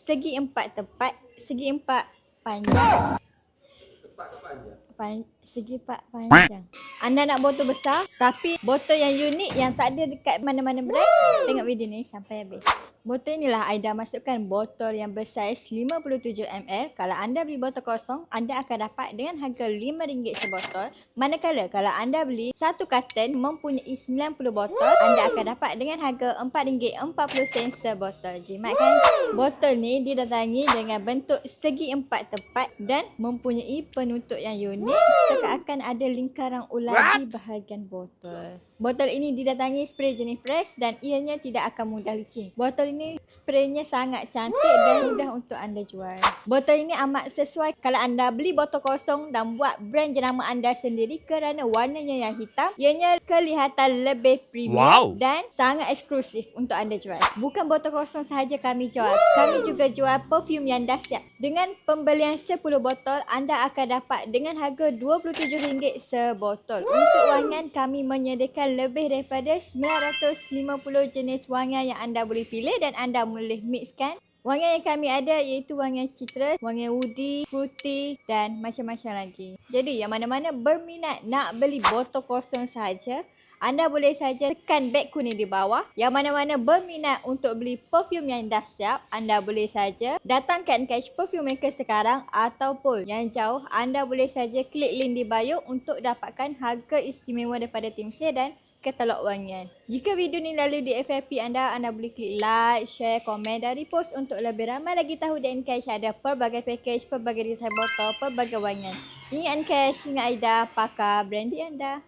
segi empat tepat, segi empat panjang. Tepat ke panjang? Segi empat panjang. Anda nak botol besar tapi botol yang unik yang tak ada dekat mana-mana brand. Tengok video ni sampai habis. Botol inilah Aida masukkan botol yang bersaiz 57 ml. Kalau anda beli botol kosong, anda akan dapat dengan harga RM5 sebotol. Manakala kalau anda beli satu karton mempunyai 90 botol, anda akan dapat dengan harga RM4.40 sebotol. Jimat kan? Botol ni didatangi dengan bentuk segi empat tepat dan mempunyai penutup yang unik. Seakan ada lingkaran ular di bahagian botol. Botol ini didatangi spray jenis fresh dan ianya tidak akan mudah leaking. Botol ini spraynya sangat cantik dan mudah untuk anda jual. Botol ini amat sesuai kalau anda beli botol kosong dan buat brand jenama anda sendiri kerana warnanya yang hitam. Ianya kelihatan lebih premium dan sangat eksklusif untuk anda jual. Bukan botol kosong sahaja kami jual. Kami juga jual perfume yang dah siap. Dengan pembelian 10 botol, anda akan dapat dengan harga RM27 sebotol. Untuk wangian kami menyediakan lebih daripada 950 jenis wangian yang anda boleh pilih dan anda boleh mixkan. Wangian yang kami ada iaitu wangian citrus, wangian woody, fruity dan macam-macam lagi. Jadi yang mana-mana berminat nak beli botol kosong sahaja, anda boleh saja tekan beg kuning di bawah. Yang mana-mana berminat untuk beli perfume yang dah siap, anda boleh saja datangkan Catch Perfume Maker sekarang ataupun yang jauh, anda boleh saja klik link di bio untuk dapatkan harga istimewa daripada tim saya dan katalog wangian. Jika video ni lalu di FYP anda boleh klik like, share, komen dan repost untuk lebih ramai lagi tahu di Ncash ada pelbagai package, pelbagai desain botol, pelbagai wangian. Ingat Ncash, ingat Aida, pakar branding anda.